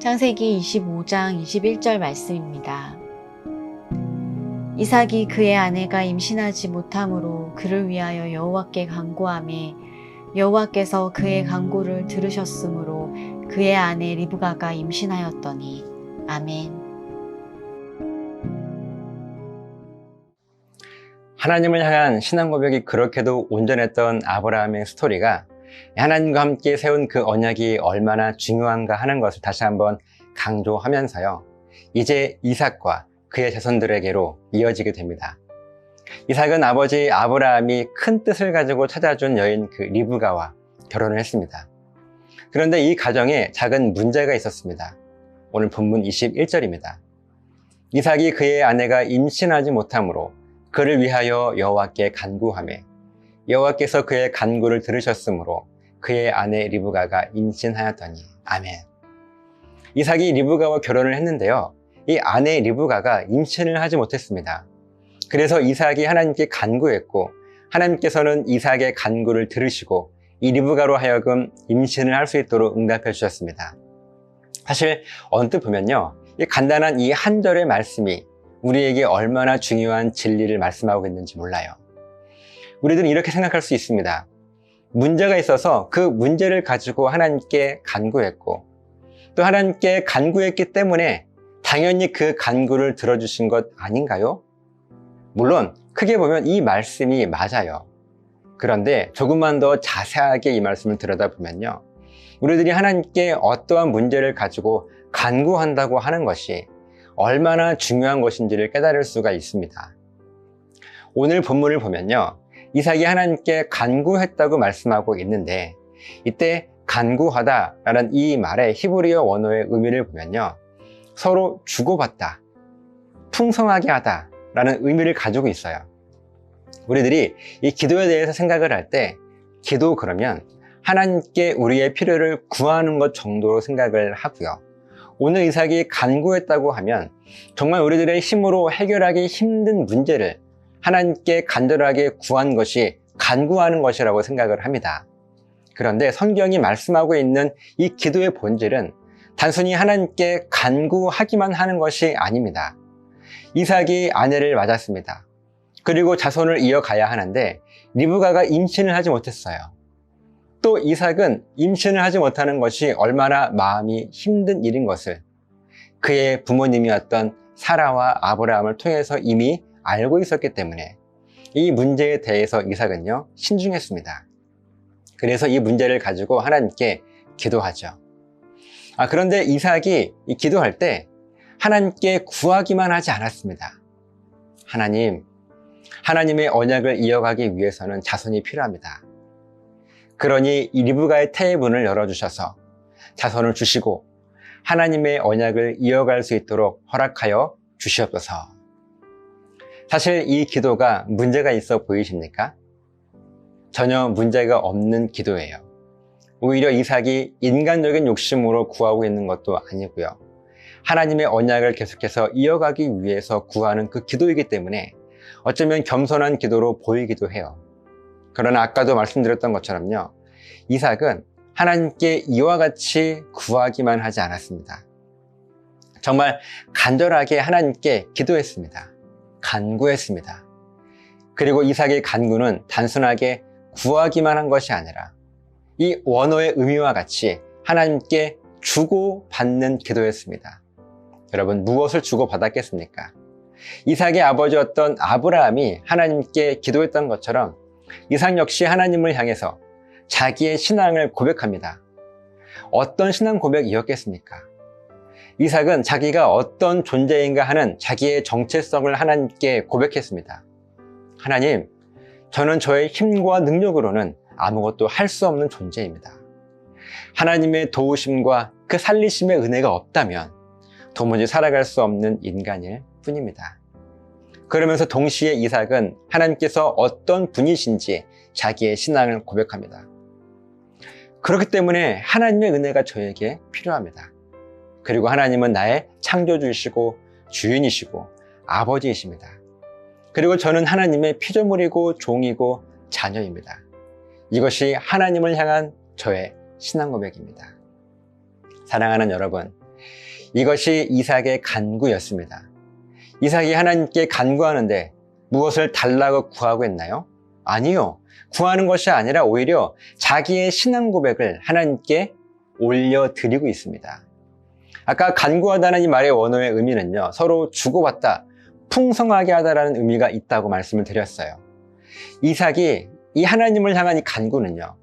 창세기 25장 21절 말씀입니다. 이삭이 그의 아내가 임신하지 못함으로 그를 위하여 여호와께 간구하매 여호와께서 그의 간구를 들으셨으므로 그의 아내 리브가가 임신하였더니. 아멘. 하나님을 향한 신앙 고백이 그렇게도 온전했던 아브라함의 스토리가 하나님과 함께 세운 그 언약이 얼마나 중요한가 하는 것을 다시 한번 강조하면서요, 이제 이삭과 그의 자손들에게로 이어지게 됩니다. 이삭은 아버지 아브라함이 큰 뜻을 가지고 찾아준 여인 그 리브가와 결혼을 했습니다. 그런데 이 가정에 작은 문제가 있었습니다. 오늘 본문 21절입니다. 이삭이 그의 아내가 임신하지 못함으로 그를 위하여 여호와께 간구하매 여호와께서 그의 간구를 들으셨으므로 그의 아내 리브가가 임신하였더니. 아멘. 이삭이 리브가와 결혼을 했는데요, 이 아내 리브가가 임신을 하지 못했습니다. 그래서 이삭이 하나님께 간구했고 하나님께서는 이삭의 간구를 들으시고 이 리브가로 하여금 임신을 할 수 있도록 응답해 주셨습니다. 사실 언뜻 보면요, 이 간단한 이 한 절의 말씀이 우리에게 얼마나 중요한 진리를 말씀하고 있는지 몰라요. 우리들은 이렇게 생각할 수 있습니다. 문제가 있어서 그 문제를 가지고 하나님께 간구했고 또 하나님께 간구했기 때문에 당연히 그 간구를 들어주신 것 아닌가요? 물론 크게 보면 이 말씀이 맞아요. 그런데 조금만 더 자세하게 이 말씀을 들여다보면요, 우리들이 하나님께 어떠한 문제를 가지고 간구한다고 하는 것이 얼마나 중요한 것인지를 깨달을 수가 있습니다. 오늘 본문을 보면요, 이삭이 하나님께 간구했다고 말씀하고 있는데 이때 간구하다라는 이 말의 히브리어 원어의 의미를 보면요, 서로 주고받다, 풍성하게 하다 라는 의미를 가지고 있어요. 우리들이 이 기도에 대해서 생각을 할 때 기도 그러면 하나님께 우리의 필요를 구하는 것 정도로 생각을 하고요, 오늘 이삭이 간구했다고 하면 정말 우리들의 힘으로 해결하기 힘든 문제를 하나님께 간절하게 구한 것이 간구하는 것이라고 생각을 합니다. 그런데 성경이 말씀하고 있는 이 기도의 본질은 단순히 하나님께 간구하기만 하는 것이 아닙니다. 이삭이 아내를 맞았습니다. 그리고 자손을 이어가야 하는데 리브가가 임신을 하지 못했어요. 또 이삭은 임신을 하지 못하는 것이 얼마나 마음이 힘든 일인 것을 그의 부모님이었던 사라와 아브라함을 통해서 이미 알고 있었기 때문에 이 문제에 대해서 이삭은요, 신중했습니다. 그래서 이 문제를 가지고 하나님께 기도하죠. 그런데 이삭이 이 기도할 때 하나님께 구하기만 하지 않았습니다. 하나님의 언약을 이어가기 위해서는 자손이 필요합니다. 그러니 이 리브가의 태의 문을 열어주셔서 자손을 주시고 하나님의 언약을 이어갈 수 있도록 허락하여 주시옵소서. 사실 이 기도가 문제가 있어 보이십니까? 전혀 문제가 없는 기도예요. 오히려 이삭이 인간적인 욕심으로 구하고 있는 것도 아니고요, 하나님의 언약을 계속해서 이어가기 위해서 구하는 그 기도이기 때문에 어쩌면 겸손한 기도로 보이기도 해요. 그러나 아까도 말씀드렸던 것처럼요, 이삭은 하나님께 이와 같이 구하기만 하지 않았습니다. 정말 간절하게 하나님께 기도했습니다. 간구했습니다. 그리고 이삭의 간구는 단순하게 구하기만 한 것이 아니라 이 원어의 의미와 같이 하나님께 주고받는 기도였습니다. 여러분, 무엇을 주고받았겠습니까? 이삭의 아버지였던 아브라함이 하나님께 기도했던 것처럼 이삭 역시 하나님을 향해서 자기의 신앙을 고백합니다. 어떤 신앙 고백이었겠습니까? 이삭은 자기가 어떤 존재인가 하는 자기의 정체성을 하나님께 고백했습니다. 하나님, 저는 저의 힘과 능력으로는 아무것도 할 수 없는 존재입니다. 하나님의 도우심과 그 살리심의 은혜가 없다면 도무지 살아갈 수 없는 인간일 뿐입니다. 그러면서 동시에 이삭은 하나님께서 어떤 분이신지 자기의 신앙을 고백합니다. 그렇기 때문에 하나님의 은혜가 저에게 필요합니다. 그리고 하나님은 나의 창조주이시고 주인이시고 아버지이십니다. 그리고 저는 하나님의 피조물이고 종이고 자녀입니다. 이것이 하나님을 향한 저의 신앙 고백입니다. 사랑하는 여러분, 이것이 이삭의 간구였습니다. 이삭이 하나님께 간구하는데 무엇을 달라고 구하고 있나요? 아니요. 구하는 것이 아니라 오히려 자기의 신앙 고백을 하나님께 올려드리고 있습니다. 아까 간구하다는 이 말의 원어의 의미는요, 서로 주고받다, 풍성하게 하다라는 의미가 있다고 말씀을 드렸어요. 이삭이 이 하나님을 향한 이 간구는요,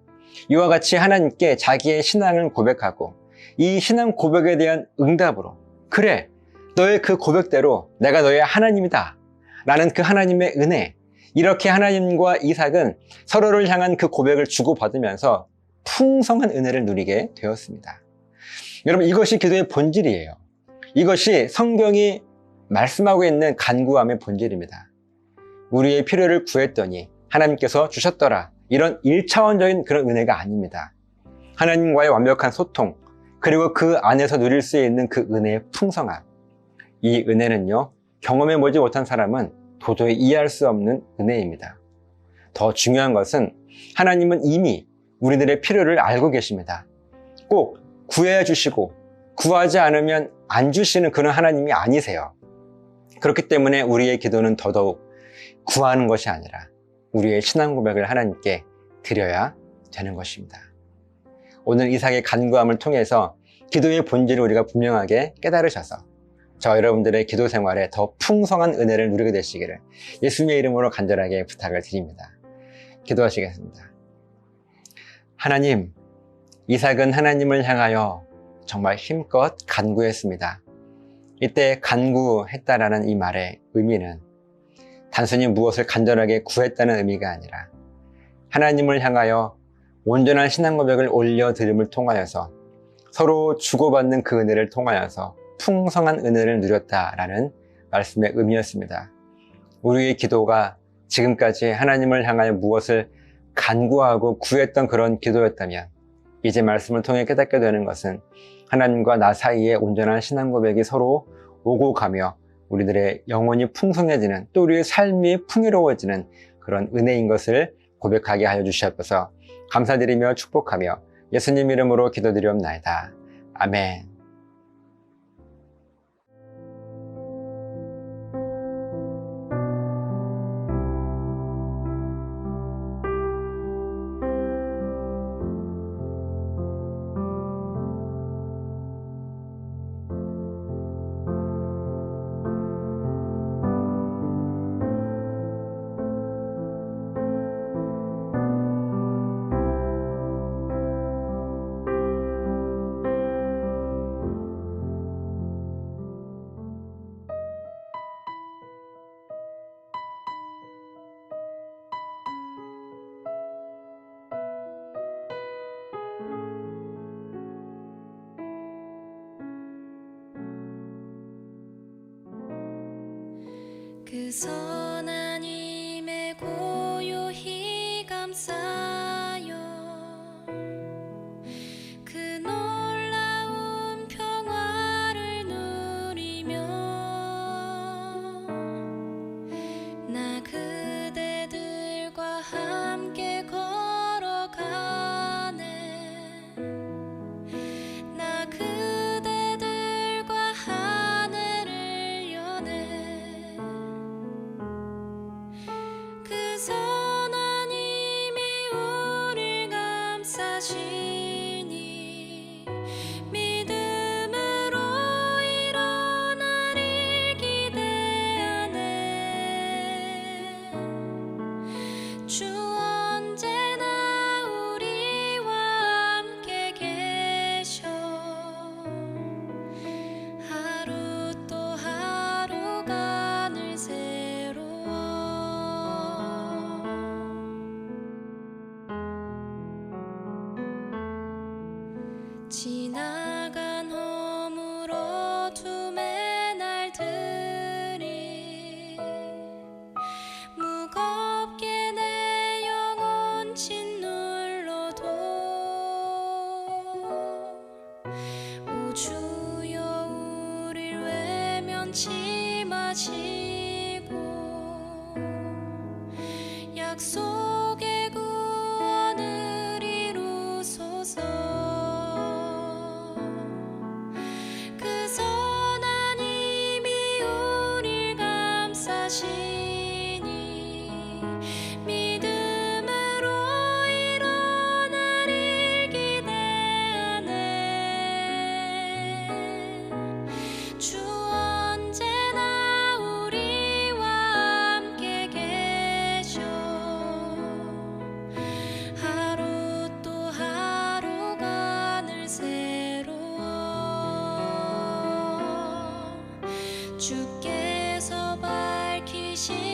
이와 같이 하나님께 자기의 신앙을 고백하고 이 신앙 고백에 대한 응답으로, 그래, 너의 그 고백대로 내가 너의 하나님이다 라는 그 하나님의 은혜, 이렇게 하나님과 이삭은 서로를 향한 그 고백을 주고받으면서 풍성한 은혜를 누리게 되었습니다. 여러분, 이것이 기도의 본질이에요. 이것이 성경이 말씀하고 있는 간구함의 본질입니다. 우리의 필요를 구했더니 하나님께서 주셨더라, 이런 1차원적인 그런 은혜가 아닙니다. 하나님과의 완벽한 소통, 그리고 그 안에서 누릴 수 있는 그 은혜의 풍성함, 이 은혜는요, 경험해보지 못한 사람은 도저히 이해할 수 없는 은혜입니다. 더 중요한 것은 하나님은 이미 우리들의 필요를 알고 계십니다. 꼭 구해야 주시고 구하지 않으면 안 주시는 그런 하나님이 아니세요. 그렇기 때문에 우리의 기도는 더더욱 구하는 것이 아니라 우리의 신앙 고백을 하나님께 드려야 되는 것입니다. 오늘 이삭의 간구함을 통해서 기도의 본질을 우리가 분명하게 깨달으셔서 저 여러분들의 기도 생활에 더 풍성한 은혜를 누리게 되시기를 예수님의 이름으로 간절하게 부탁을 드립니다. 기도하시겠습니다. 하나님, 이삭은 하나님을 향하여 정말 힘껏 간구했습니다. 이때 간구했다라는 이 말의 의미는 단순히 무엇을 간절하게 구했다는 의미가 아니라 하나님을 향하여 온전한 신앙 고백을 올려드림을 통하여서 서로 주고받는 그 은혜를 통하여서 풍성한 은혜를 누렸다라는 말씀의 의미였습니다. 우리의 기도가 지금까지 하나님을 향하여 무엇을 간구하고 구했던 그런 기도였다면 이제 말씀을 통해 깨닫게 되는 것은 하나님과 나 사이에 온전한 신앙 고백이 서로 오고 가며 우리들의 영혼이 풍성해지는, 또 우리의 삶이 풍요로워지는 그런 은혜인 것을 고백하게 하여 주시옵소서. 감사드리며 축복하며 예수님 이름으로 기도드리옵나이다. 아멘. 그 선한 힘에 고요히 감싸요 그 놀라운 평화를 누리며 나 그대들과 함께 걸어가네 나 그대들과 하늘을 여네 그 선한 힘이 우릴 감싸시니 믿음으로 일어나릴 기대하네 주 언제나 우리와 함께 계셔 하루 또 하루가 늘 새로워 지나간 허물 어둠의 날들이 무겁게 내 영혼 짓눌러도 오 주여 우릴 외면치 마시고 약속의 구원을 이루소서 그 주께서 밝히신